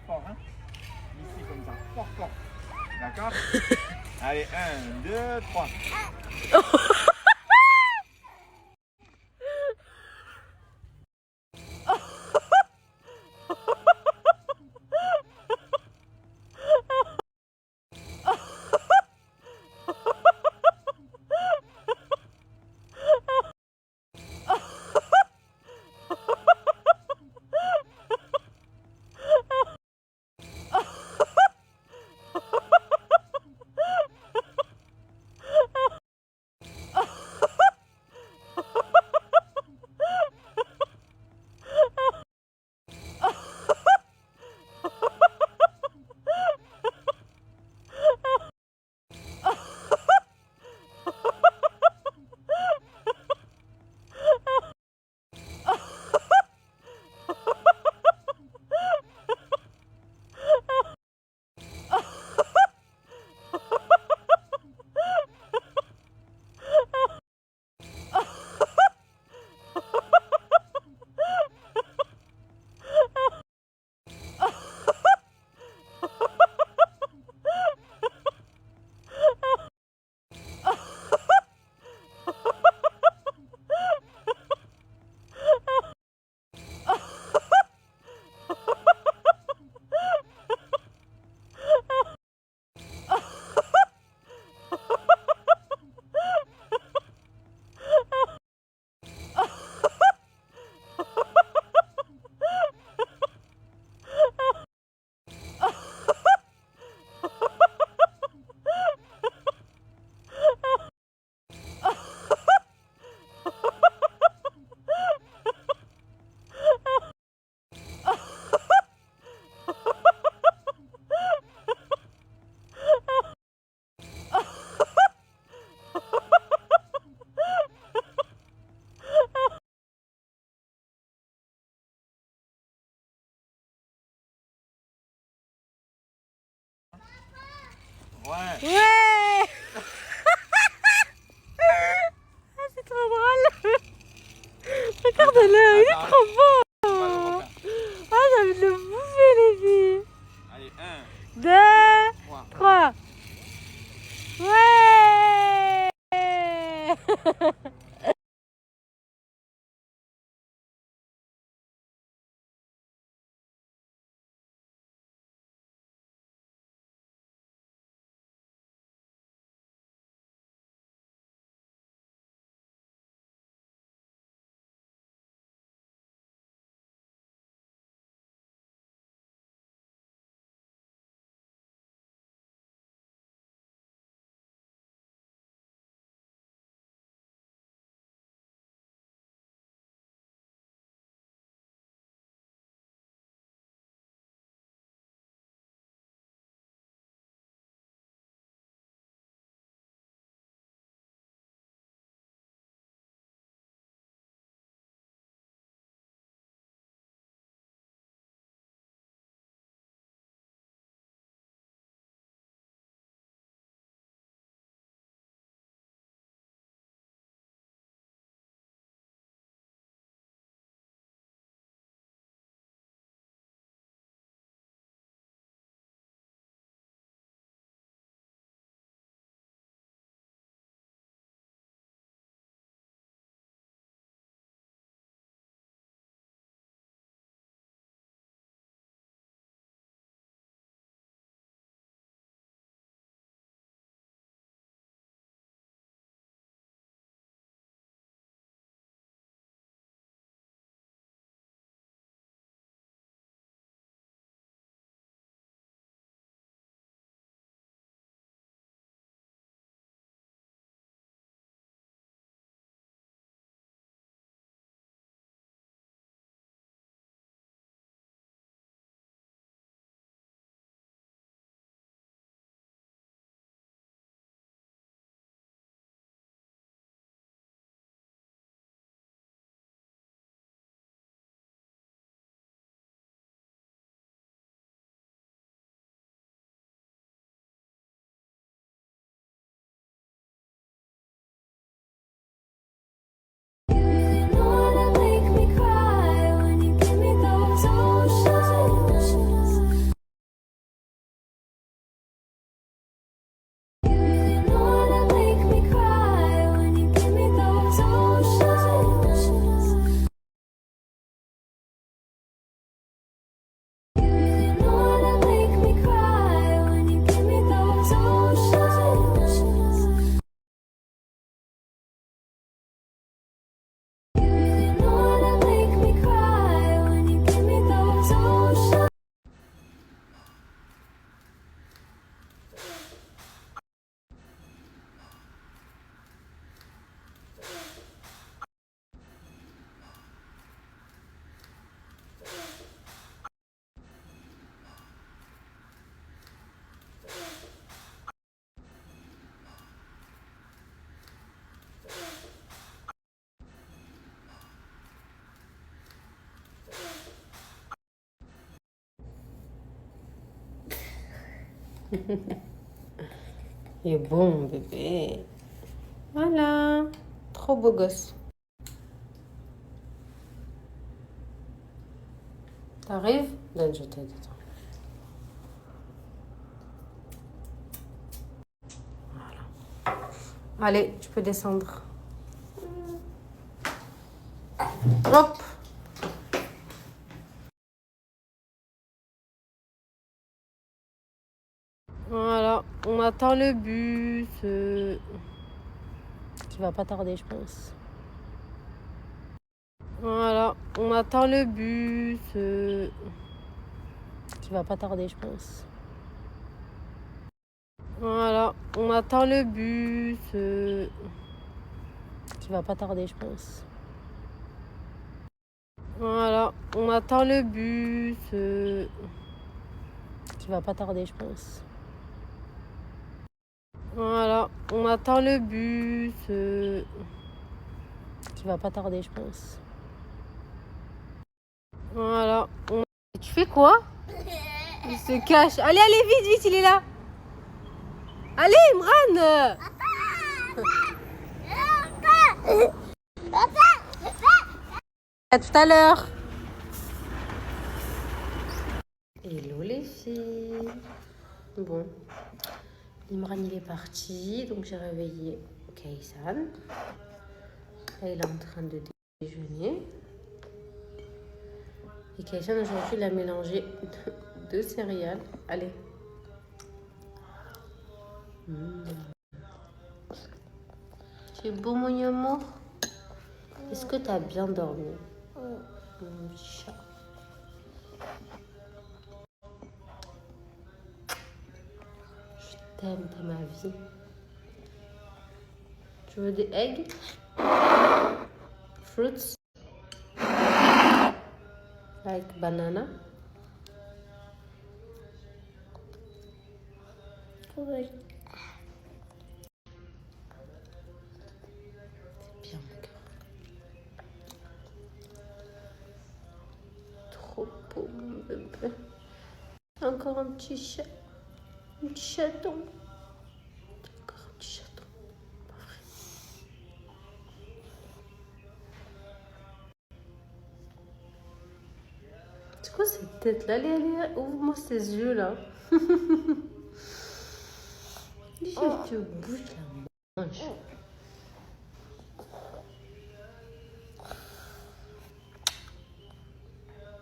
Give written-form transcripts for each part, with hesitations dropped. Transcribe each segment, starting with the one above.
Fort, hein. Ici, comme ça. Fort. D'accord. Allez, 1, 2, 3. Ouais. Ah, c'est trop drôle. Regarde-le, il est trop beau. Ah, j'ai envie de le bouffer, les filles. Allez, 1, 2, 3. Ouais. Il est bon, mon bébé. Voilà. Trop beau gosse. T'arrives? Donne, je t'aide. Voilà. Allez, tu peux descendre. Hop. Voilà, on attend le bus. Qui va pas tarder, je pense. Voilà, on attend le bus. Qui va pas tarder, je pense. Voilà, on attend le bus. Qui va pas tarder, je pense. Voilà, on attend le bus. Qui va pas tarder, je pense. Voilà, on attend le bus. Qui va pas tarder, je pense. Voilà. Tu fais quoi? Il se cache. Allez, allez, vite, vite, il est là. Allez, Imran. À tout à l'heure. Hello les filles. Bon, Imran il est parti, donc j'ai réveillé Kaysan. Là, il est en train de déjeuner. Et Kaysan aujourd'hui il a mélangé deux céréales. Allez. Tu es beau mon amour. Est-ce que tu as bien dormi? Mon petit chat. Je t'aime, t'es ma vie. Tu veux des eggs? Fruits? Like banana? Oui. C'est bien mon cœur. Trop beau mon bébé. Encore un petit chat. Un petit chaton. Encore un petit chaton. Pas vrai. C'est quoi cette tête là? Allez, allez, ouvre-moi ces yeux là. Je te bouge la manche.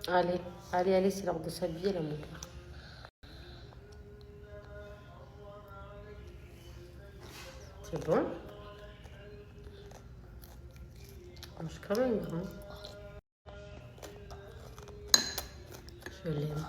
Allez, allez, allez, c'est l'heure de s'habiller là mon cœur. C'est bon? Mange quand même grand. Je l'aime.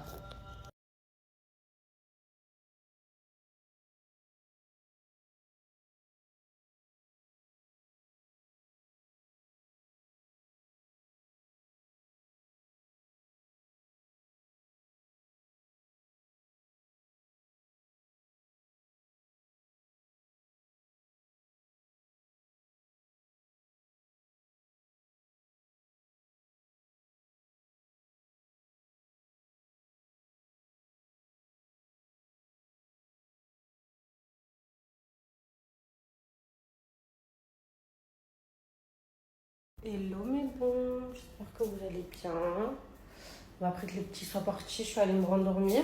Hello mes bons, j'espère que vous allez bien. Bon, après que les petits soient partis, je suis allée me rendormir.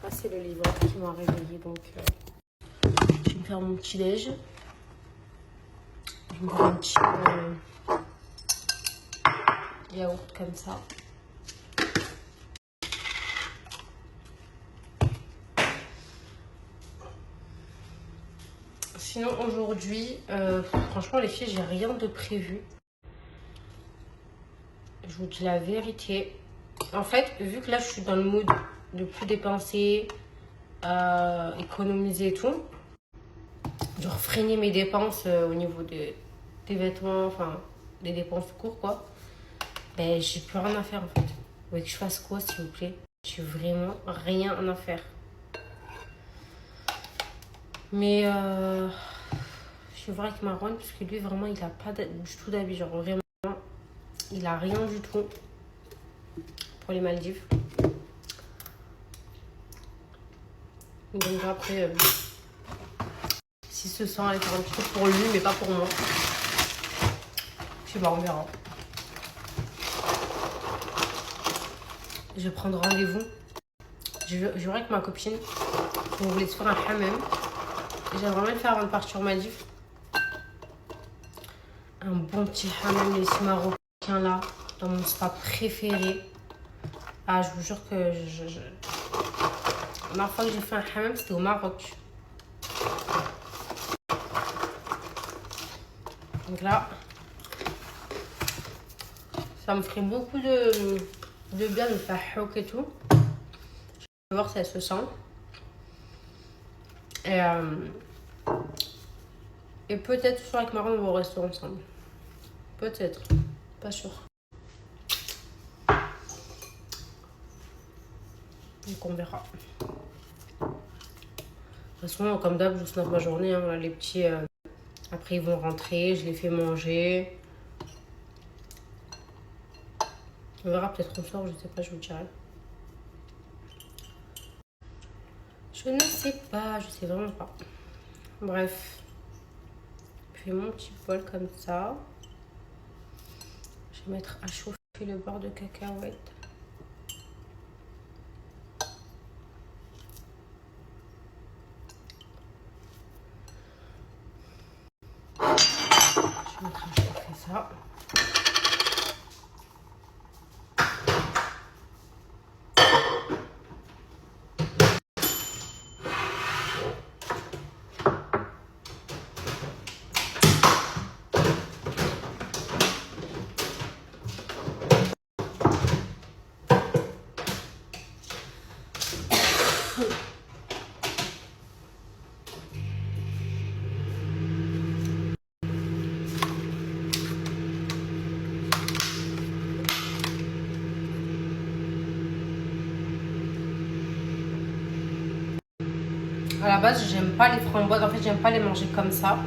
Ah, c'est le livreur qui m'a réveillée, donc je vais me faire mon petit déj. Je me fais un petit yaourt comme ça. Sinon aujourd'hui, franchement les filles, j'ai rien de prévu. Je vous dis la vérité. En fait, vu que là je suis dans le mood de plus dépenser, économiser et tout, de freiner mes dépenses au niveau des vêtements, enfin des dépenses courtes quoi, ben j'ai plus rien à faire en fait. Vous voulez que je fasse quoi s'il vous plaît? J'ai vraiment rien à faire. Mais je suis vrai avec Marwan parce que lui vraiment il a pas du tout d'habits, genre vraiment il a rien du tout pour les Maldives. Donc après, s'il se sent aller faire un petit truc pour lui, mais pas pour moi. Je sais pas, on verra. Je vais prendre rendez-vous. Je vais avec ma copine. On voulait se faire un hammam. J'aimerais bien le faire avant de partir au Maldives. Un bon petit hammam, les marocains là, dans mon spa préféré. Ah, je vous jure que la dernière fois que j'ai fait un hammam, c'était au Maroc. Donc là, ça me ferait beaucoup de bien de faire choc et tout. Je vais voir si elle se sent. Et peut-être ce soir avec Maron, on va au restaurant ensemble. Peut-être. Pas sûr. Donc on verra. De toute façon, comme d'hab, je vous snap ma journée. Hein. Voilà, les petits, après, ils vont rentrer. Je les fais manger. On verra peut-être au soir, je sais pas, je vous dirai. Je ne sais pas, je sais vraiment pas. Bref. Je fais mon petit bol comme ça. Je vais mettre à chauffer le beurre de cacahuète. Je vais mettre à chauffer ça. À la base, j'aime pas les framboises. En fait, j'aime pas les manger comme ça.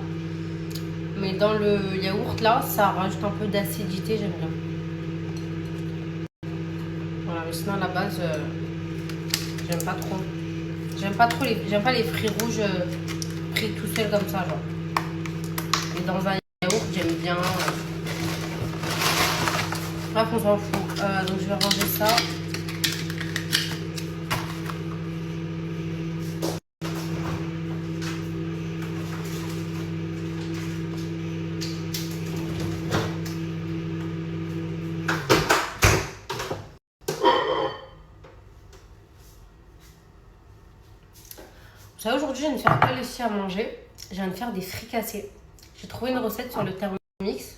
Mais dans le yaourt, là, ça rajoute un peu d'acidité. J'aime bien. Voilà, mais sinon, à la base, j'aime pas trop. J'aime pas les fruits rouges pris tout seul comme ça, genre. Mais dans un yaourt, j'aime bien. Bref, on s'en fout. Donc, je vais ranger ça. Vous savez, aujourd'hui, je viens de faire pas laisser à manger. Je viens de faire des fricassés. J'ai trouvé une recette sur le Thermomix.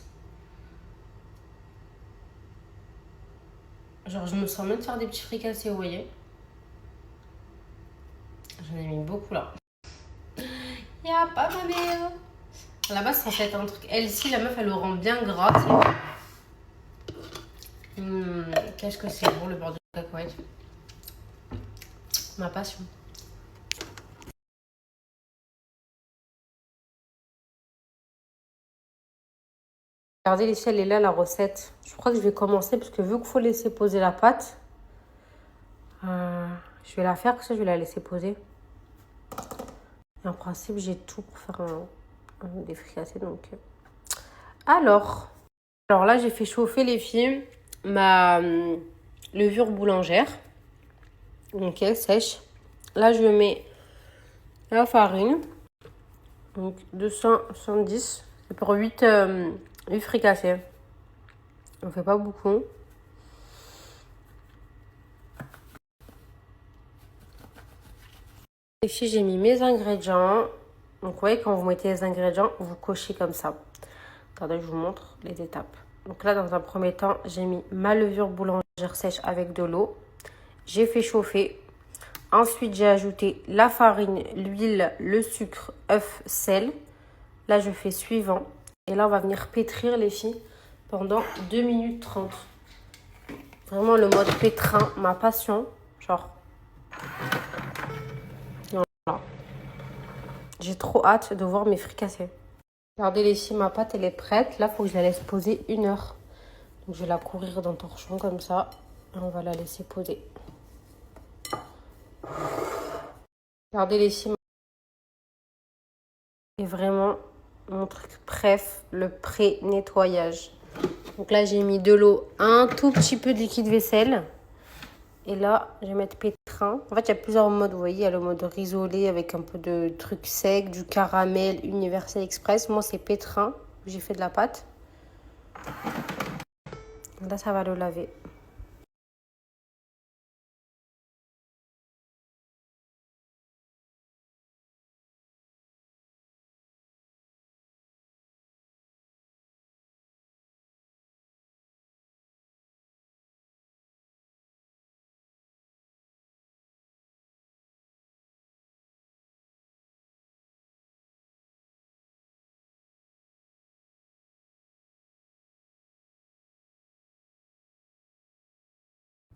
Genre, je me sens même de faire des petits fricassés, vous voyez. J'en ai mis beaucoup là. Y'a pas ma mère. À la base, ça fait un truc. Elle, ici, la meuf, elle le rend bien gras. Qu'est-ce que c'est bon le beurre de cacahuète. Ma passion. Regardez les elle est là la recette. Je crois que je vais commencer parce que vu qu'il faut laisser poser la pâte, je vais la faire, que ça je vais la laisser poser. Et en principe, j'ai tout pour faire des fricassés. Donc, alors là, j'ai fait chauffer les filles ma levure boulangère. Donc, elle sèche. Là, je mets la farine. Donc, 270. C'est pour 8 fricassés. On fait pas beaucoup. Ici, j'ai mis mes ingrédients. Donc, vous voyez, quand vous mettez les ingrédients, vous cochez comme ça. Attendez, je vous montre les étapes. Donc là, dans un premier temps, j'ai mis ma levure boulangère sèche avec de l'eau. J'ai fait chauffer. Ensuite, j'ai ajouté la farine, l'huile, le sucre, œuf, sel. Là, je fais suivant. Et là, on va venir pétrir les filles pendant 2 minutes 30. Vraiment le mode pétrin, ma passion. Genre. Voilà. J'ai trop hâte de voir mes fricassés. Regardez les filles, ma pâte, elle est prête. Là, il faut que je la laisse poser 1 heure. Donc, je vais la courir d'un torchon comme ça. Et on va la laisser poser. Regardez les films. Et vraiment, mon truc préf, le pré-nettoyage. Donc là, j'ai mis de l'eau, un tout petit peu de liquide vaisselle. Et là, je vais mettre pétrin. En fait, il y a plusieurs modes, vous voyez. Il y a le mode risolé avec un peu de trucs secs, du caramel, universel express. Moi, c'est pétrin. J'ai fait de la pâte. Là, ça va le laver.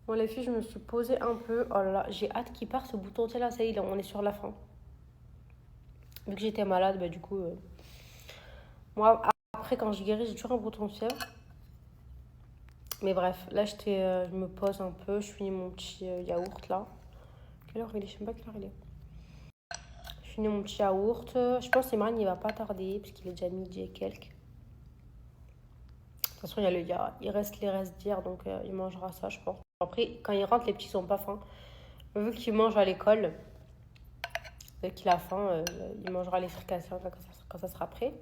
Bon, les filles, je me suis posée un peu. Oh là là, j'ai hâte qu'il parte ce bouton. Tu sais, là, ça y est, on est sur la fin. Vu que j'étais malade, bah, du coup... Moi, après, quand je guéris, j'ai toujours un bouton de fièvre. Mais bref, là, je me pose un peu. Je finis mon petit yaourt, là. Quelle heure il est? Je sais même pas quelle heure il est. Je finis mon petit yaourt. Je pense que Imran, il va pas tarder, parce qu'il est déjà midi et quelques. De toute façon, il reste les restes d'hier, donc il mangera ça, je pense. Après, quand il rentre, les petits sont pas faim. Vu qu'il mange à l'école, vu qu'il a faim, il mangera les fricassés quand ça sera prêt.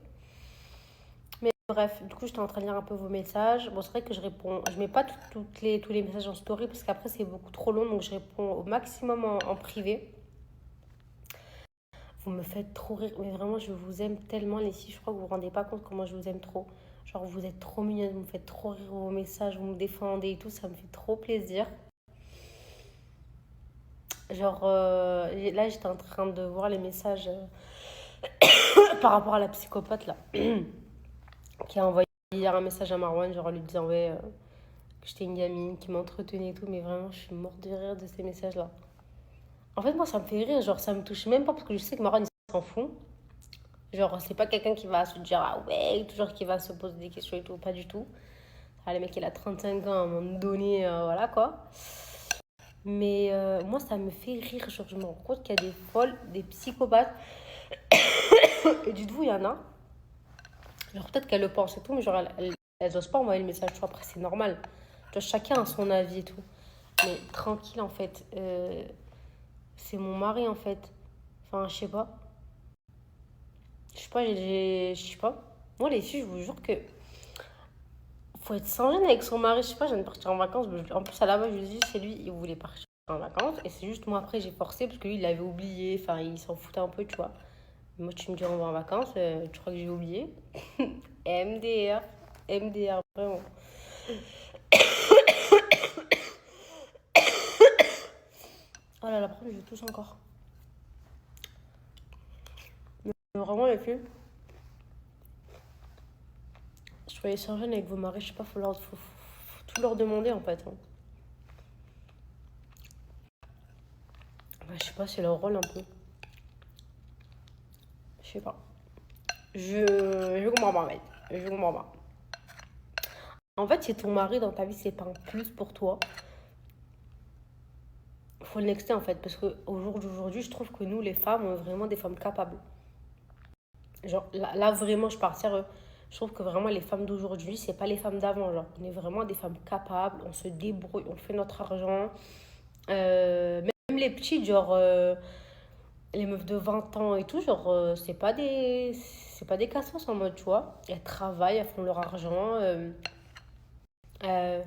Mais bref, du coup, j'étais en train de lire un peu vos messages. Bon, c'est vrai que je réponds. Je mets pas tous les messages en story parce qu'après, c'est beaucoup trop long. Donc, je réponds au maximum en privé. Vous me faites trop rire. Mais vraiment, je vous aime tellement, les filles. Je crois que vous vous rendez pas compte comment je vous aime trop. Genre, vous êtes trop mignonnes. Vous me faites trop rire vos messages. Vous me défendez et tout. Ça me fait trop plaisir. Genre, là, j'étais en train de voir les messages par rapport à la psychopathe, là, qui a envoyé hier un message à Marwan, genre, en lui disant, ouais, que j'étais une gamine, qui m'entretenait et tout. Mais vraiment, je suis morte de rire de ces messages-là. En fait, moi, ça me fait rire. Genre, ça me touche même pas parce que je sais que Marwan, il s'en fout. Genre, c'est pas quelqu'un qui va se dire, ah ouais, toujours qui va se poser des questions et tout. Pas du tout. Ah, le mec, il a 35 ans, à un moment donné, voilà, quoi. Mais moi, ça me fait rire. Genre, je me rends compte qu'il y a des folles, des psychopathes. Et dites-vous, il y en a. Genre, peut-être qu'elles le pensent et tout, mais genre, elles osent pas envoyer le message. Tu vois, après, c'est normal. Tu vois, chacun a son avis et tout. Mais tranquille, en fait. C'est mon mari, en fait. Enfin, je sais pas. Je sais pas, je sais pas. Moi, les filles, je vous jure que faut être sans gêne avec son mari. Je sais pas, je viens de partir en vacances. En plus, à la base, je lui ai dit, c'est lui, il voulait partir en vacances. Et c'est juste moi, après, j'ai forcé parce que lui, il l'avait oublié. Enfin, il s'en foutait un peu, tu vois. Moi, tu me dis, on va en vacances. Tu crois que j'ai oublié? MDR. MDR, vraiment. Oh là là, pourquoi je tousse encore? Mais vraiment, les filles, soyez sans gêne avec vos maris. Je sais pas, faut tout leur demander, en fait. Hein. Bah, je sais pas, c'est leur rôle un peu. Je sais pas. Je comprends pas, mec. Je comprends pas. En fait, si ton mari dans ta vie, c'est pas un plus pour toi, faut le nexter en fait. Parce qu'au jour d'aujourd'hui, je trouve que nous, les femmes, on est vraiment des femmes capables. Genre, là vraiment, je pars sérieux. Je trouve que vraiment, les femmes d'aujourd'hui, c'est pas les femmes d'avant. Genre, on est vraiment des femmes capables, on se débrouille, on fait notre argent. Même les petites, genre, les meufs de 20 ans et tout, genre, c'est pas des cassos en mode, tu vois. Elles travaillent, elles font leur argent. Euh,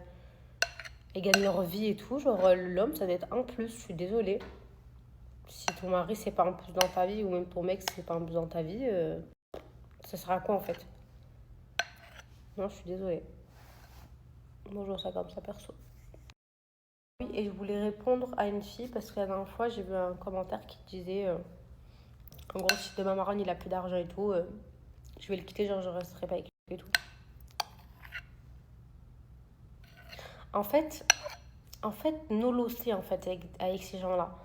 Elles gagnent leur vie et tout. Genre, l'homme, ça doit être un plus. Je suis désolée. Si ton mari, c'est pas un plus dans ta vie, ou même ton mec, c'est pas un plus dans ta vie, ça sert à quoi en fait? Non, je suis désolée. Moi, je vois ça comme ça perso. Oui, et je voulais répondre à une fille parce que la dernière fois, j'ai vu un commentaire qui disait en gros, si demain Marron il a plus d'argent et tout, je vais le quitter, genre je resterai pas avec lui et tout. En fait, Nolo aussi en fait avec ces gens-là.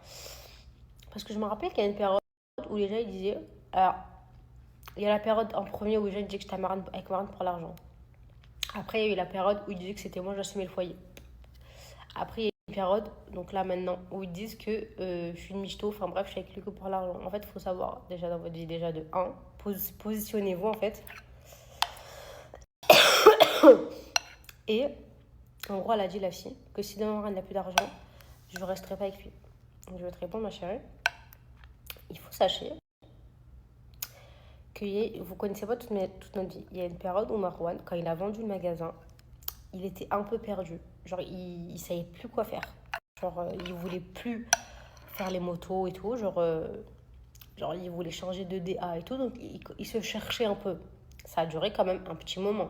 Parce que je me rappelle qu'il y a une période où les gens ils disaient. Alors, il y a la période en premier où les gens disaient que j'étais avec Marine pour l'argent. Après, il y a eu la période où ils disaient que c'était moi, j'assumais le foyer. Après, il y a période, donc là maintenant, où ils disent que je suis une michto, enfin bref, je suis avec lui que pour l'argent. En fait, il faut savoir, déjà dans votre vie, déjà de un, positionnez-vous en fait. Et en gros, elle a dit la fille que si demain elle n'a plus d'argent, je ne resterai pas avec lui. Donc je vais te répondre, ma chérie. Il faut sachez que vous connaissez pas toute notre vie. Il y a une période où Marwan, quand il a vendu le magasin, il était un peu perdu. Genre, il savait plus quoi faire. Genre, il voulait plus faire les motos et tout. Genre il voulait changer de DA et tout. Donc, il se cherchait un peu. Ça a duré quand même un petit moment.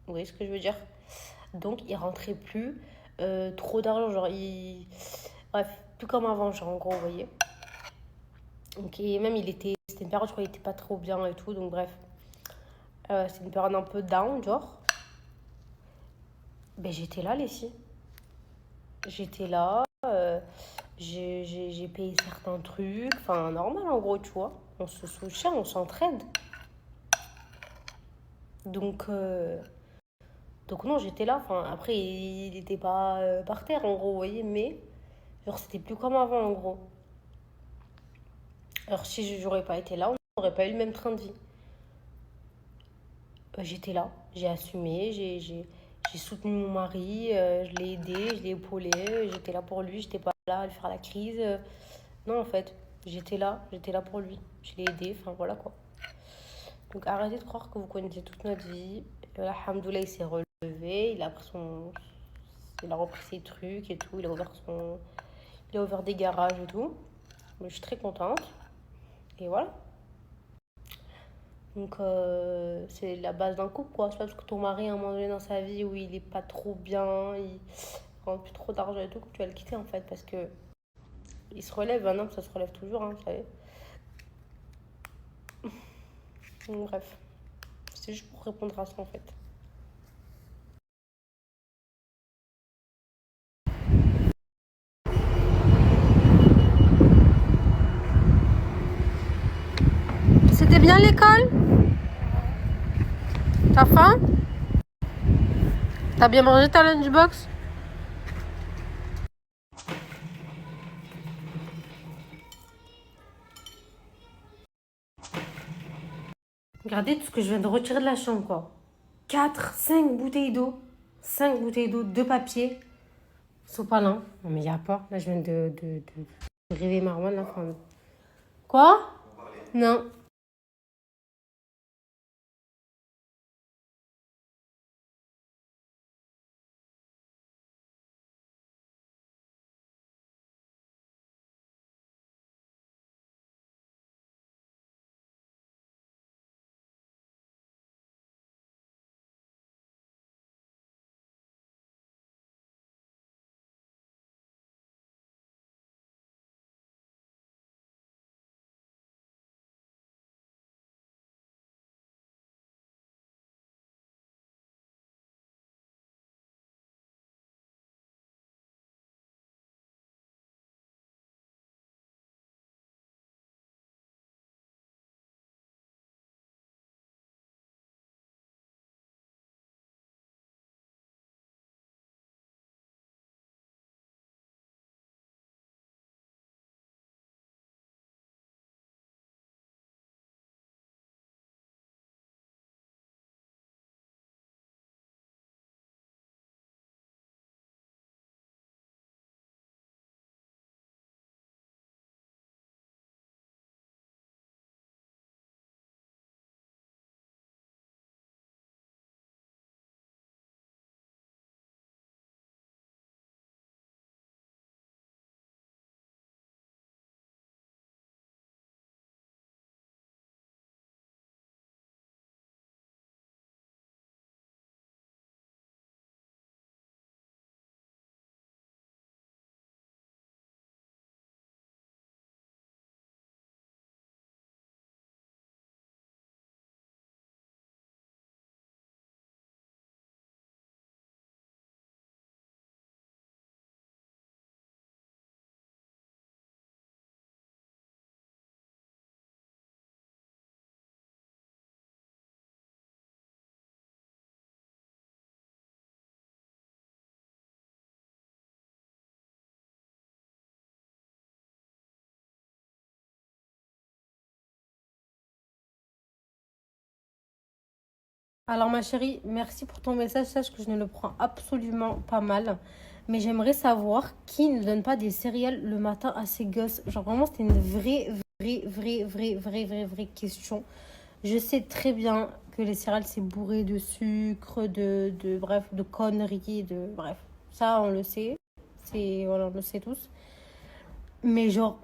Vous voyez ce que je veux dire? Donc, il rentrait plus trop d'argent. Genre, bref, plus comme avant, genre, en gros, vous voyez. Donc, et même, c'était une période, je crois, il était pas trop bien et tout. Donc, bref, c'était une période un peu down, genre. Ben, j'étais là, les filles. J'étais là. J'ai payé certains trucs. Enfin, normal, en gros, tu vois. On se soutient, on s'entraide. Donc, donc non, j'étais là. Enfin, après, il n'était pas par terre, en gros, vous voyez. Mais, genre, c'était plus comme avant, en gros. Alors, si j'aurais pas été là, on n'aurait pas eu le même train de vie. J'étais là, j'ai assumé, j'ai soutenu mon mari, je l'ai aidé, je l'ai épaulé, j'étais là pour lui, j'étais pas là à lui faire la crise. Non, en fait, j'étais là pour lui, je l'ai aidé, enfin voilà quoi. Donc arrêtez de croire que vous connaissez toute notre vie. Alhamdoulilah, il s'est relevé, il a repris ses trucs et tout, il a ouvert des garages et tout. Mais je suis très contente. Et voilà. Donc, c'est la base d'un couple, quoi. C'est pas parce que ton mari, à un moment donné dans sa vie où il est pas trop bien, il rentre plus trop d'argent et tout, que tu vas le quitter, en fait. Parce que il se relève, un homme, ça se relève toujours, hein, vous savez. Donc, bref. C'est juste pour répondre à ça, en fait. C'était bien l'école? T'as faim? T'as bien mangé ta lunchbox? Regardez tout ce que je viens de retirer de la chambre, quoi. 4, 5 bouteilles d'eau. 5 bouteilles d'eau, 2 papiers. Sopalin. Non, mais y a pas. Là, je viens de rêver Marwan, là. Enfin, quoi? Non. Alors ma chérie, merci pour ton message. Sache que je ne le prends absolument pas mal. Mais j'aimerais savoir qui ne donne pas des céréales le matin à ses gosses. Genre vraiment, c'était une vraie question. Je sais très bien que les céréales, c'est bourré de sucre, bref, de conneries, bref. Ça, on le sait. Voilà, on le sait tous. Mais genre,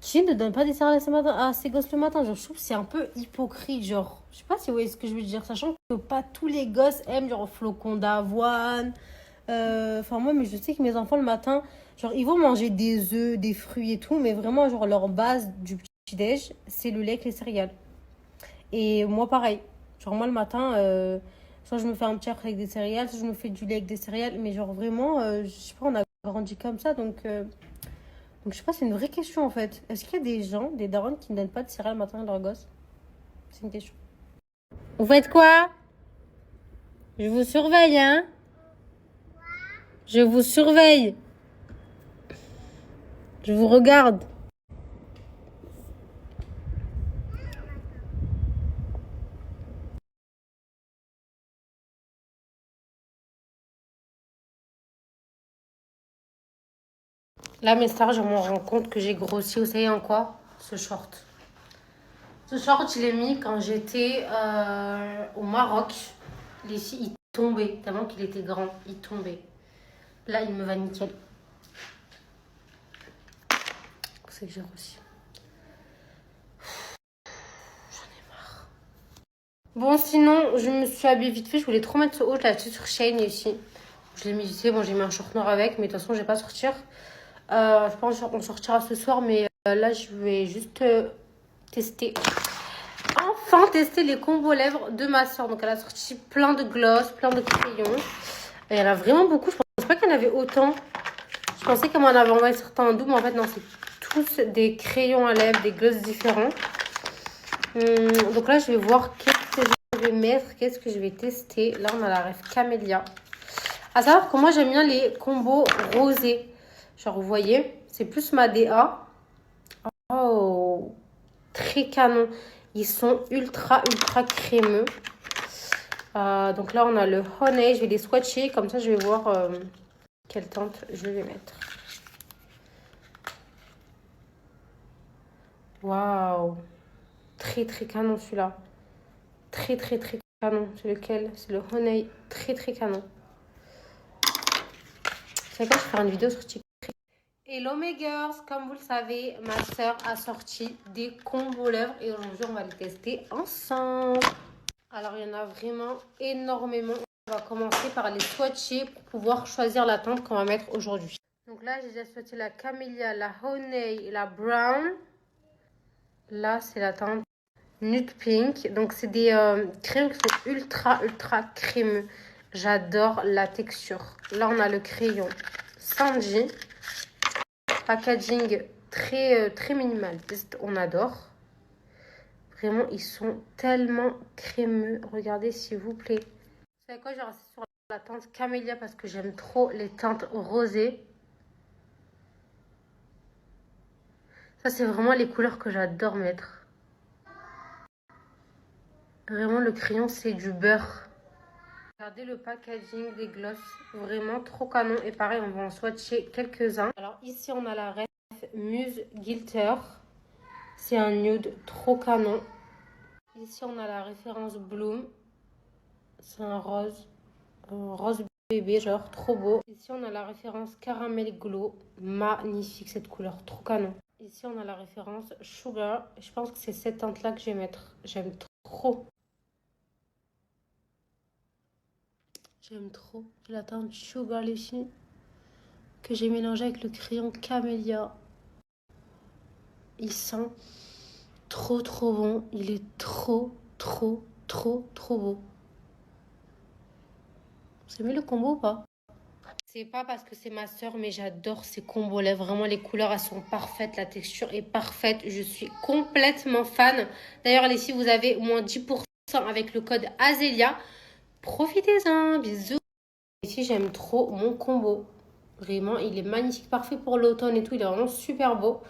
qui ne donne pas des céréales à ses gosses le matin? Genre, je trouve que c'est un peu hypocrite. Genre, je sais pas si vous voyez ce que je veux dire. Sachant que pas tous les gosses aiment, genre, flocons d'avoine. Enfin, moi, mais je sais que mes enfants, le matin, genre, ils vont manger des œufs, des fruits et tout. Mais vraiment, genre, leur base du petit-déj, c'est le lait avec les céréales. Et moi, pareil. Genre, moi, le matin, soit je me fais un petit œuf avec des céréales, soit je me fais du lait avec des céréales. Mais genre, vraiment, je sais pas, on a grandi comme ça. Donc, je sais pas, c'est une vraie question en fait. Est-ce qu'il y a des gens, des darons, qui ne donnent pas de céréales le matin à leurs gosses? C'est une question. Vous faites quoi? Je vous surveille, hein? Je vous surveille. Je vous regarde. Là, mes stars, je me rends compte que j'ai grossi. Vous savez en quoi? Ce short. Ce short, je l'ai mis quand j'étais au Maroc. Les filles, il tombait. Tellement qu'il était grand, il tombait. Là, il me va nickel. C'est que j'ai grossi. Bon, sinon, je me suis habillée vite fait. Je voulais trop mettre ce haut là-dessus sur Shein ici. Je l'ai mis vite fait. Bon, j'ai mis un short noir avec, mais de toute façon, je vais pas sortir. Je pense qu'on sortira ce soir, mais là, je vais juste tester. Enfin, tester les combos lèvres de ma soeur. Donc, elle a sorti plein de gloss, plein de crayons. Et elle a vraiment beaucoup. Je pensais pas qu'elle en avait autant. Je pensais qu'elle m'en avait envoyé certains en double, mais en fait, non, c'est tous des crayons à lèvres, des glosses différents. Donc là, je vais voir qu'est-ce que je vais mettre, qu'est-ce que je vais tester. Là, on a la rêve Camélia. À savoir que moi, j'aime bien les combos rosés. Genre, vous voyez, c'est plus ma DA. Oh, très canon. Ils sont ultra crémeux. Donc là, on a le honey. Je vais les swatcher. Comme ça, je vais voir quelle teinte je vais mettre. Waouh. Très canon celui-là. Très canon. C'est lequel? C'est le honey. Très canon. C'est quoi, je vais faire une vidéo sur TikTok. Hello mes girls, comme vous le savez, ma soeur a sorti des combos lèvres et aujourd'hui on va les tester ensemble. Alors il y en a vraiment énormément. On va commencer par les swatcher pour pouvoir choisir la teinte qu'on va mettre aujourd'hui. Donc là j'ai déjà swatché la Camélia, la Honey et la Brown. Là c'est la teinte Nude Pink. Donc c'est des crayons qui sont ultra crémeux. J'adore la texture. Là on a le crayon Sanji. Packaging très minimaliste, on adore. Vraiment, ils sont tellement crémeux. Regardez s'il vous plaît. Vous savez quoi, je vais rester sur la teinte Camélia parce que j'aime trop les teintes rosées. Ça, c'est vraiment les couleurs que j'adore mettre. Vraiment, le crayon, c'est du beurre. Regardez le packaging des glosses. Vraiment trop canon. Et pareil, on va en swatcher quelques-uns. Alors ici, on a la ref Muse Glitter. C'est un nude trop canon. Ici, on a la référence Bloom. C'est un rose bébé, genre trop beau. Ici, on a la référence Caramel Glow. Magnifique cette couleur, trop canon. Ici, on a la référence Sugar. Je pense que c'est cette teinte-là que je vais mettre. J'aime trop. J'aime trop la teinte Sugar, les filles, que j'ai mélangé avec le crayon Camélia. Il sent trop bon. Il est trop beau. Vous aimez le combo ou pas? C'est pas parce que c'est ma soeur, mais j'adore ces combos là. Vraiment, les couleurs, elles sont parfaites. La texture est parfaite. Je suis complètement fan. D'ailleurs, les filles, vous avez moins 10% avec le code AZELIA. Profitez-en. Bisous. Ici, j'aime trop mon combo. Vraiment, il est magnifique. Parfait pour l'automne et tout. Il est vraiment super beau.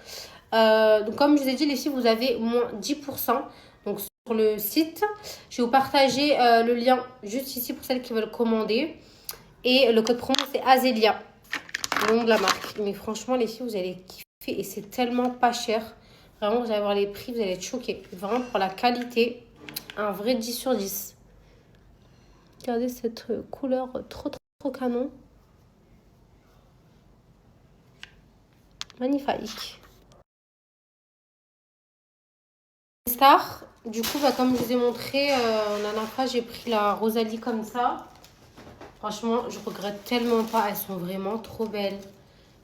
Donc, comme je vous ai dit, les filles, vous avez moins 10%. Donc, sur le site. Je vais vous partager le lien juste ici pour celles qui veulent commander. Et le code promo, c'est Azélia, le nom de la marque. Mais franchement, les filles, vous allez kiffer. Et c'est tellement pas cher. Vraiment, vous allez voir les prix, vous allez être choqués. Vraiment, pour la qualité, un vrai 10 sur 10. Regardez cette couleur trop, trop, trop canon. Magnifique. Star, du coup, bah, comme je vous ai montré, la dernière fois, j'ai pris la Rosalie comme ça. Franchement, je regrette tellement pas. Elles sont vraiment trop belles.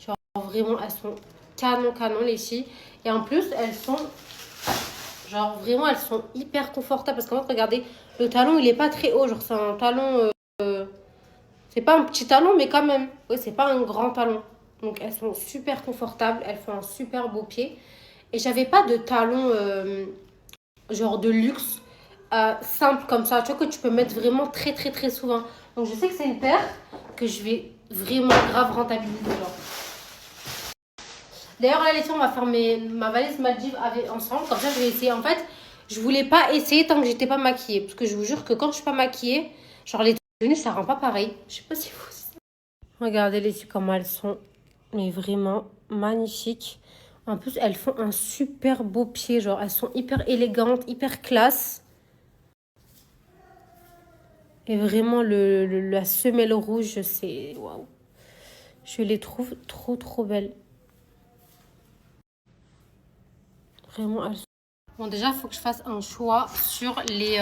Genre, vraiment, elles sont canon, canon, les filles. Et en plus, elles sont... Genre, vraiment, elles sont hyper confortables. Parce qu'en fait, regardez, le talon, il est pas très haut. Genre, c'est un talon... c'est pas un petit talon, mais quand même. Oui, c'est pas un grand talon. Donc, elles sont super confortables. Elles font un super beau pied. Et j'avais pas de talon, genre de luxe, simple comme ça. Tu vois, que tu peux mettre vraiment très, très, très souvent. Donc, je sais que c'est une paire que je vais vraiment grave rentabiliser. Genre. D'ailleurs, là, les filles, on va faire ma valise Maldives ensemble. Comme ça, je vais essayer. En fait, je voulais pas essayer tant que j'étais pas maquillée. Parce que je vous jure que quand je suis pas maquillée, genre les tenues, ça rend pas pareil. Je sais pas si vous... Regardez les filles, comment elles sont. Mais vraiment magnifiques. En plus, elles font un super beau pied. Genre, elles sont hyper élégantes, hyper classe. Et vraiment, la semelle rouge, c'est... Waouh. Je les trouve trop, trop belles. Vraiment, elles sont... Bon, déjà, il faut que je fasse un choix sur les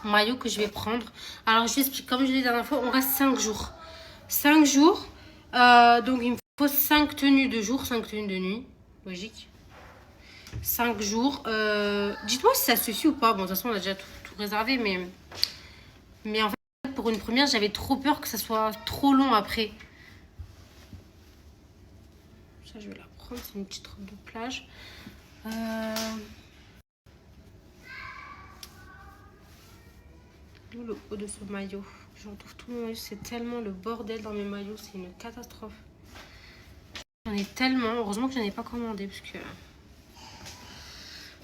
maillots que je vais prendre. Alors, je vous explique. Comme je l'ai dit la dernière fois, on reste 5 jours. 5 jours. Donc, il me faut 5 tenues de jour, 5 tenues de nuit. Logique. 5 jours. Dites-moi si ça suffit ou pas. Bon, de toute façon, on a déjà tout réservé. Mais en fait, pour une première, j'avais trop peur que ça soit trop long après. Ça, je vais la prendre. C'est une petite robe de plage. D'où le haut de ce maillot. Je retrouve tout mon maillot. C'est tellement le bordel dans mes maillots. C'est une catastrophe. J'en ai tellement. Heureusement que je n'en ai pas commandé. Parce que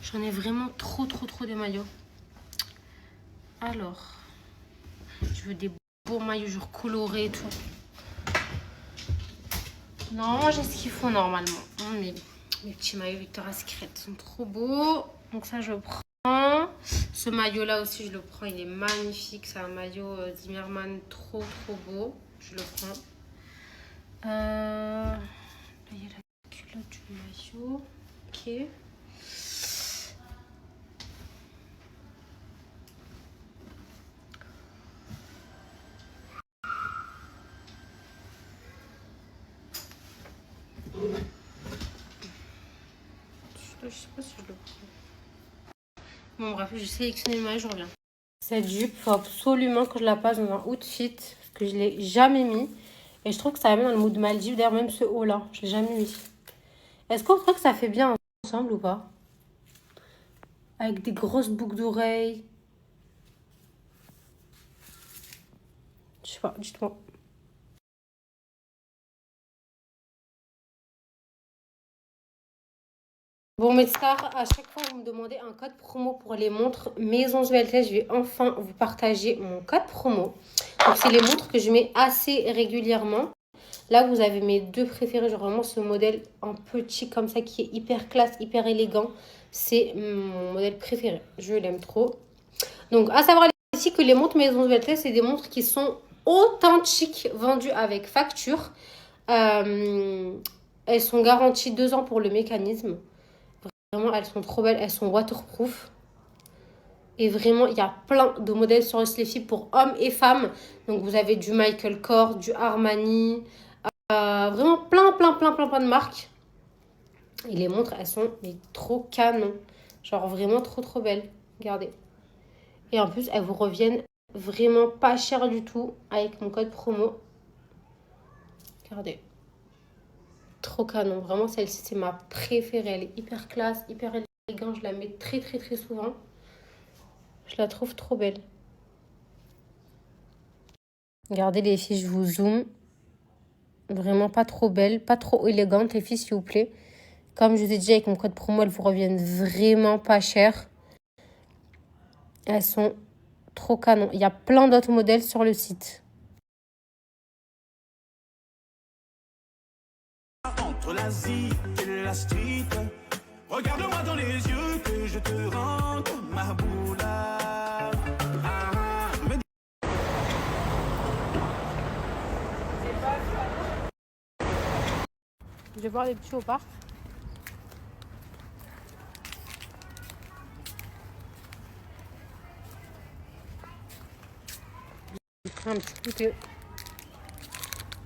j'en ai vraiment trop, trop, trop des maillots. Alors. Je veux des beaux maillots genre colorés et tout. Non, j'ai ce qu'il faut normalement. Mes petits maillots Victoria's Secret sont trop beaux. Donc ça, je prends. Ce maillot-là aussi, je le prends. Il est magnifique. C'est un maillot Zimmermann trop, trop beau. Je le prends. Là, il y a la culotte du maillot. Ok. Je sais pas si je le prends. Bon, bref, j'ai sélectionné le maillot, je reviens. Cette jupe, il faut absolument que je la passe dans un outfit. Parce que je ne l'ai jamais mis. Et je trouve que ça va bien dans le mood Maldives. D'ailleurs, même ce haut-là, je ne l'ai jamais mis. Est-ce qu'on trouve que ça fait bien ensemble ou pas? Avec des grosses boucles d'oreilles. Je sais pas, dites-moi. Bon, mes stars, à chaque fois, vous me demandez un code promo pour les montres Maison Sveltes. Je vais enfin vous partager mon code promo. Donc, c'est les montres que je mets assez régulièrement. Là, vous avez mes deux préférés. Genre vraiment ce modèle en petit comme ça qui est hyper classe, hyper élégant. C'est mon modèle préféré. Je l'aime trop. Donc, à savoir ici que les montres Maison Sveltes, c'est des montres qui sont authentiques, vendues avec facture. Elles sont garanties 2 ans pour le mécanisme. Vraiment, elles sont trop belles. Elles sont waterproof. Et vraiment, il y a plein de modèles sur le Sleafy pour hommes et femmes. Donc, vous avez du Michael Kors, du Armani. Vraiment plein de marques. Et les montres, elles sont trop canon. Genre vraiment trop belles. Regardez. Et en plus, elles vous reviennent vraiment pas cher du tout avec mon code promo. Regardez. Trop canon. Vraiment, celle-ci, c'est ma préférée. Elle est hyper classe, hyper élégante. Je la mets très souvent. Je la trouve trop belle. Regardez les filles, je vous zoome. Vraiment pas trop belle, pas trop élégante les filles, s'il vous plaît. Comme je vous ai dit, avec mon code promo, elles vous reviennent vraiment pas cher. Elles sont trop canon. Il y a plein d'autres modèles sur le site. Entre l'Asie et la street, regarde-moi dans les yeux que je te rende ma boula. Je vais voir les petits au parc. J'ai pris un petit goûter.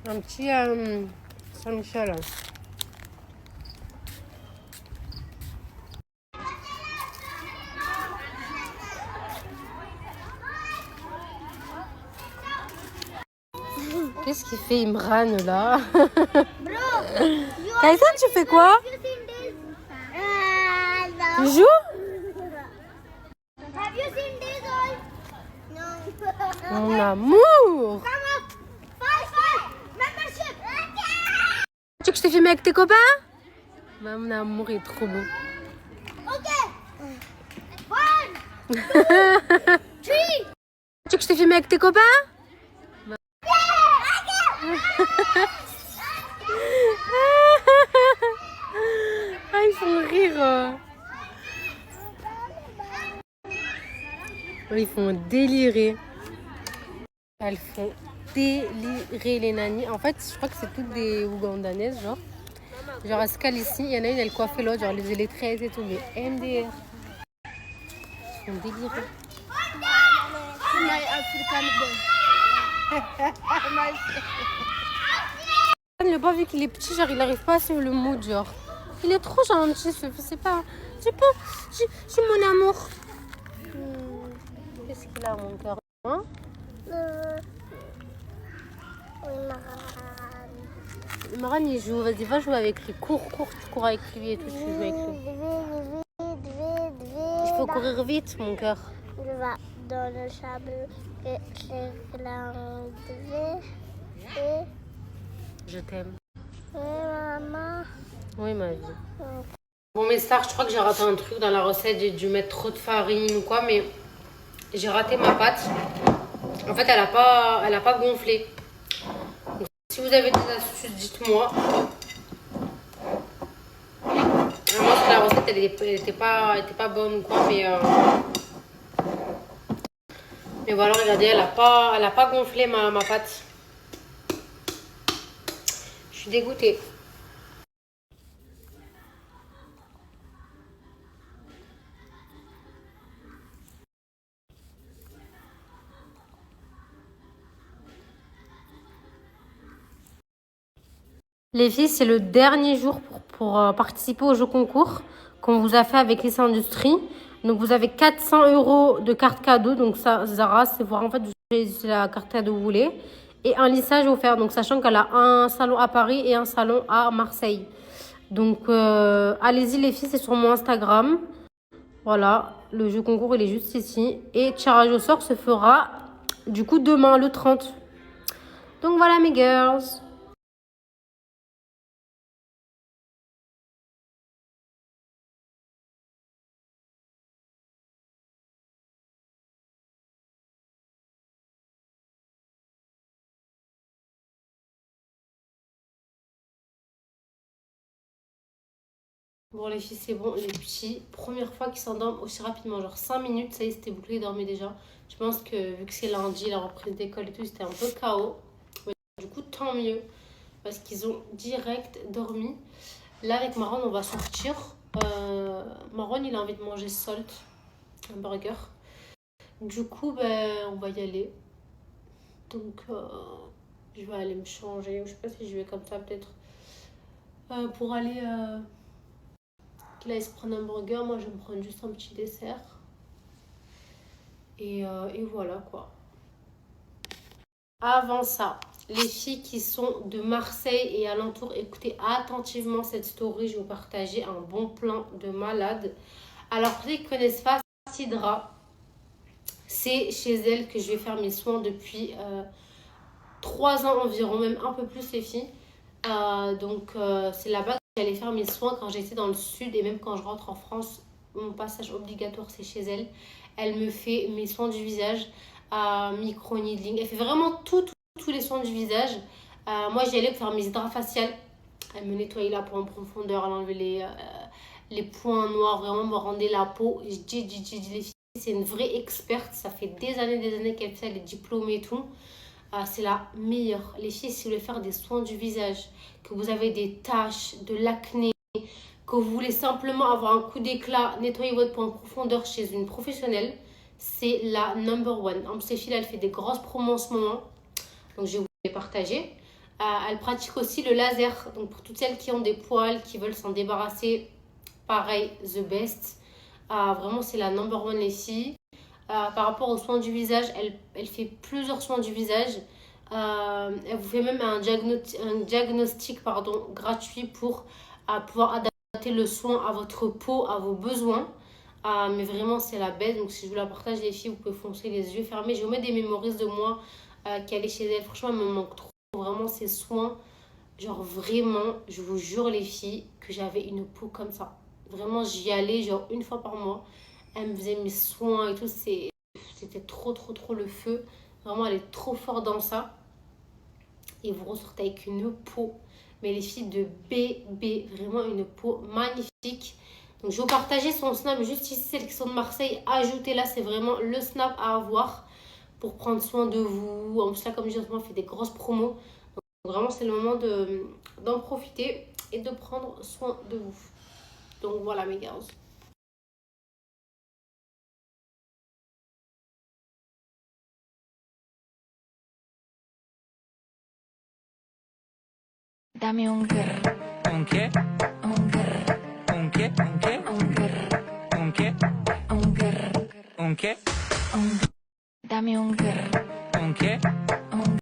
Un petit Saint-Michel. Qu'est-ce qu'il fait Imran là? Kaisan, tu fais quoi? Tu joues? Have you seen this all? No. Mon amour! Come up. Five membership. Tu veux que je te filme avec tes copains? Bah, mon amour, il est trop beau. Okay. 1, 2, 3. Tu veux que je te filme avec tes copains? Ah, ils font rire. Ils font délirer. Elles font délirer les nannies. En fait, je crois que c'est toutes des Ougandanaises, genre. Genre, à ce cas ici, il y en a une, elle coiffait l'autre, genre les électriques et tout, mais MDR. Ils font délirer. My African boy. Le pas vu qu'il est petit, genre, il n'arrive pas à suivre le mood, genre. Il est trop gentil, c'est pas... J'ai mon amour. Qu'est-ce qu'il a, mon cœur, hein? Maran, il joue. Vas-y, va jouer avec lui. Cours, tu cours avec lui et tout, tu joues avec lui. Il faut courir vite, mon cœur. Je vais dans le sable et je l'enlever. Et Je t'aime. maman. Oui, ma vie. Bon, mes stars, je crois que j'ai raté un truc dans la recette. J'ai dû mettre trop de farine ou quoi, mais j'ai raté ma pâte. En fait, elle a pas gonflé. Donc, si vous avez des astuces, dites-moi. Moi, sur la recette, elle était pas bonne ou quoi, mais voilà, regardez, elle a pas gonflé ma pâte. Je suis dégoûtée. Les filles, c'est le dernier jour pour participer au jeu concours qu'on vous a fait avec les industries. Donc, vous avez 400 € de carte cadeau. Donc, ça, Zara, c'est voir en fait vous choisissez la carte cadeau que vous voulez. Et un lissage offert. Donc, sachant qu'elle a un salon à Paris et un salon à Marseille. Donc, allez-y les filles, c'est sur mon Instagram. Voilà, le jeu concours, il est juste ici. Et tirage au sort se fera du coup demain, le 30. Donc, voilà mes girls. Bon les filles, c'est bon, les petits, première fois qu'ils s'endorment aussi rapidement, genre 5 minutes, ça y est, c'était bouclé, ils dormaient déjà. Je pense que vu que c'est lundi, la reprise d'école et tout, c'était un peu chaos. Mais du coup, tant mieux, parce qu'ils ont direct dormi. Là, avec Marwan, on va sortir. Marwan, il a envie de manger salt, un burger. Du coup, on va y aller. Donc, je vais aller me changer. Je sais pas si je vais comme ça, peut-être. Pour aller... Là, il se prend un burger, moi je vais me prendre juste un petit dessert. Et voilà quoi. Avant ça, les filles qui sont de Marseille et alentour, écoutez attentivement cette story. Je vais vous partager un bon plan de malade. Alors pour ceux qui ne connaissent pas Sidra, c'est chez elle que je vais faire mes soins depuis 3 ans environ, même un peu plus les filles. C'est là-bas que j'allais faire mes soins quand j'étais dans le sud et même quand je rentre en France, mon passage obligatoire c'est chez elle. Elle me fait mes soins du visage, micro-needling. Elle fait vraiment tous les soins du visage. Moi, j'y allais pour faire mes hydrats faciales. Elle me nettoyait la peau en profondeur, elle enlevait les points noirs, vraiment me rendait la peau. Je dis les filles, c'est une vraie experte. Ça fait des années qu'elle fait ça, elle est diplômée et tout. C'est la meilleure. Les filles, si vous voulez faire des soins du visage, que vous avez des taches, de l'acné, que vous voulez simplement avoir un coup d'éclat, nettoyer votre peau en profondeur chez une professionnelle, c'est la number one. En plus, ces filles, elle fait des grosses promos en ce moment. Donc, je vais vous les partager. Elle pratique aussi le laser. Donc, pour toutes celles qui ont des poils, qui veulent s'en débarrasser, pareil, the best. Vraiment, c'est la number one, les filles. Par rapport aux soins du visage, elle fait plusieurs soins du visage. Elle vous fait même un diagnostic gratuit pour pouvoir adapter le soin à votre peau, à vos besoins. Mais vraiment, c'est la bête. Donc, si je vous la partage, les filles, vous pouvez foncer les yeux fermés. Je vous mets des mémories de moi qui allait chez elle. Franchement, elle me manque trop. Vraiment, ces soins. Genre, vraiment, je vous jure, les filles, que j'avais une peau comme ça. Vraiment, j'y allais genre une fois par mois. Elle me faisait mes soins et tout. C'était trop le feu. Vraiment, elle est trop forte dans ça. Et vous ressortez avec une peau. Mais les filles de bébé, vraiment une peau magnifique. Donc, je vais vous partager son snap juste ici. Celles qui sont de Marseille, ajoutez-la. C'est vraiment le snap à avoir pour prendre soin de vous. En plus, là, comme je dis, on fait des grosses promos. Donc, vraiment, c'est le moment d'en profiter et de prendre soin de vous. Donc, voilà, mes girls. Dame un grr. ¿Un qué? Un grr. ¿Un qué? ¿Un qué? Un grr. ¿Un qué? Un grr. ¿Un qué? Un grr. Dame un grr. ¿Un qué? Un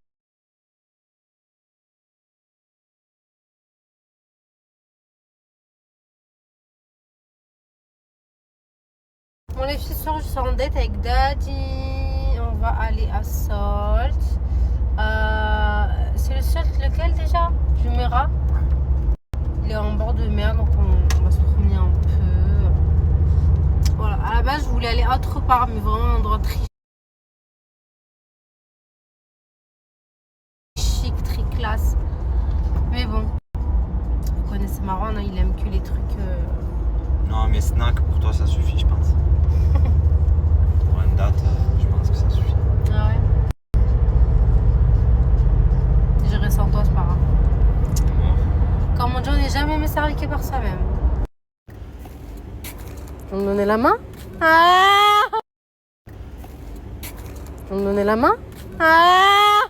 Bon, les filles, ce soir, je suis en date avec Daddy. On va aller à Salt. C'est le Salt lequel déjà? Jumeirah. Il est en bord de mer, donc on va se promener un peu. Voilà, à la base, je voulais aller autre part, mais vraiment un endroit très chic, très classe. Mais bon, vous connaissez Marwan, hein, il aime que les trucs. Non, mais snack, pour toi, ça suffit, je pense. Pour une date, je pense que ça suffit. Ah ouais. J'irai sans toi, c'est pas grave. Comme on dit, on n'est jamais mieux servi que par soi-même. On me donnait la main? Ah! On me donnait la main? Ah!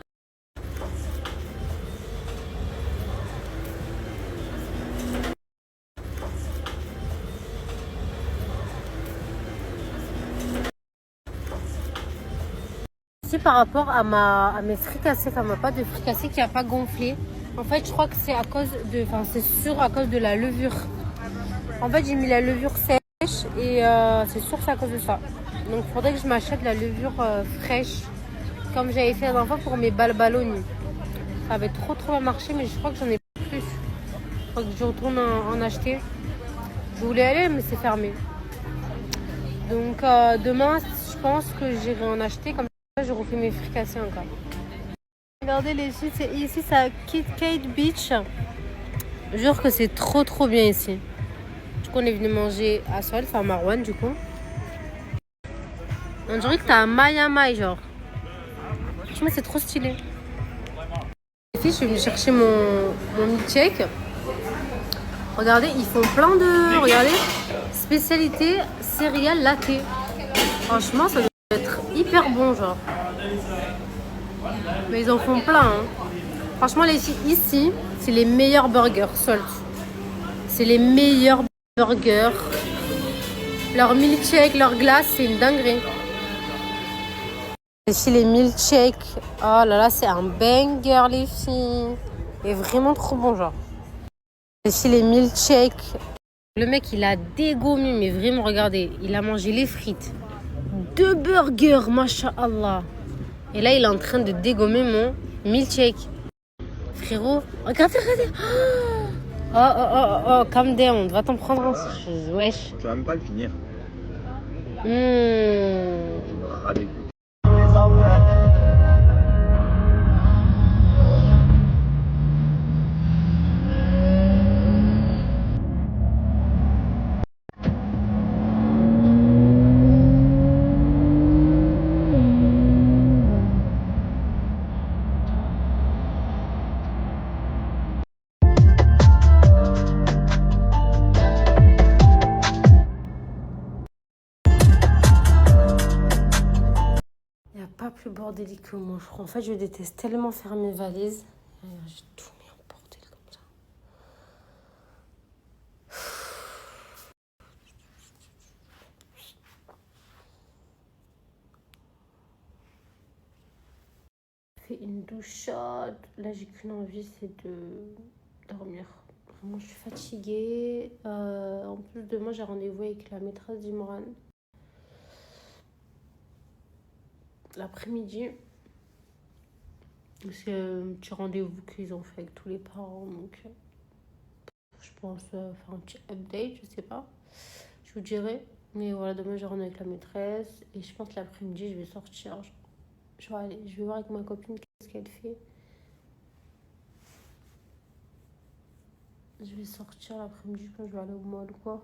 Ici, par rapport à mes fricassés, enfin ma pâte de fricassé qui n'a pas gonflé. En fait, je crois que c'est à cause de, enfin c'est sûr à cause de la levure. En fait, j'ai mis la levure sèche et c'est sûr que c'est à cause de ça. Donc, il faudrait que je m'achète la levure fraîche, comme j'avais fait la dernière fois pour mes balbaloni. Ça avait trop bien marché, mais je crois que j'en ai plus. Il faut que je retourne en acheter. Je voulais aller, mais c'est fermé. Donc, demain, je pense que j'irai en acheter. Comme ça, je refais mes fricassés encore. Regardez les filles, ici c'est à KitKat Beach. Je jure que c'est trop bien ici. Du coup on est venu manger à Sol, enfin Marwan du coup. On dirait que t'as un Miami genre. Franchement c'est trop stylé. Les filles, je suis venue chercher mon milkshake. Regardez, ils font plein de... Regardez, spécialité céréales latte. Franchement ça doit être hyper bon genre. Mais ils en font plein. Hein. Franchement, les filles, ici, c'est les meilleurs burgers, Salt. C'est les meilleurs burgers. Leur milkshake, leur glace, c'est une dinguerie. Ici, les milkshakes. Oh là là, c'est un banger, les filles. Il est vraiment trop bon, genre. Ici, les milkshakes. Le mec, il a dégommé, mais vraiment, regardez. Il a mangé les frites. 2 burgers, masha'Allah. Et là, il est en train de dégommer mon milkshake. Frérot, regardez. Oh, calm down. Va t'en prendre un. Wesh. Tu vas même pas le finir. Allez. Il n'y a pas plus bordélique que moi, je crois. En fait, je déteste tellement faire mes valises. J'ai tout mis en bordel comme ça. J'ai fait une douche chaude. Là, j'ai qu'une envie, c'est de dormir. Vraiment, je suis fatiguée. En plus, demain, j'ai rendez-vous avec la maîtresse d'Imran. L'après-midi. C'est un petit rendez-vous qu'ils ont fait avec tous les parents. Donc, je pense faire un petit update, je sais pas. Je vous dirai. Mais voilà, demain, j'ai rendez-vous avec la maîtresse. Et je pense que l'après-midi, je vais sortir. Je vais voir avec ma copine qu'est-ce qu'elle fait. Je vais sortir l'après-midi, je pense que je vais aller au mall ou quoi.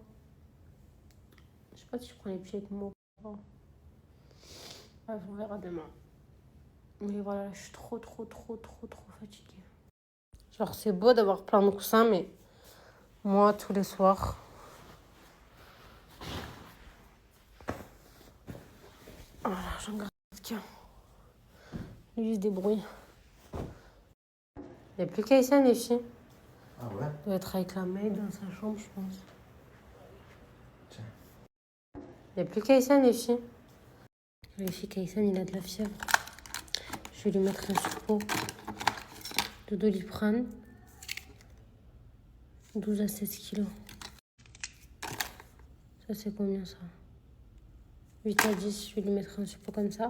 Je sais pas si je prends les pieds avec moi ou pas. Bref, on verra demain. Mais voilà, je suis trop fatiguée. Genre, c'est beau d'avoir plein de coussins, mais moi, tous les soirs... Voilà, j'en garde qu'un. Lui, il se débrouille. Il n'y a plus Kaysen, les filles. Ah ouais? Il doit être avec la maid dans sa chambre, je pense. Tiens. Il n'y a plus Kaysen, les filles. Les filles, Kaysen, il a de la fièvre. Je vais lui mettre un suppôt de Doliprane. 12 à 16 kilos. Ça, c'est combien, ça? 8 à 10, je vais lui mettre un suppôt comme ça.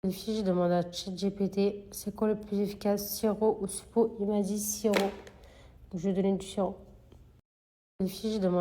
Les filles, je demande à ChatGPT, c'est quoi le plus efficace, sirop ou suppôt? Il m'a dit sirop. Donc, je vais donner du sirop. Les filles, je demande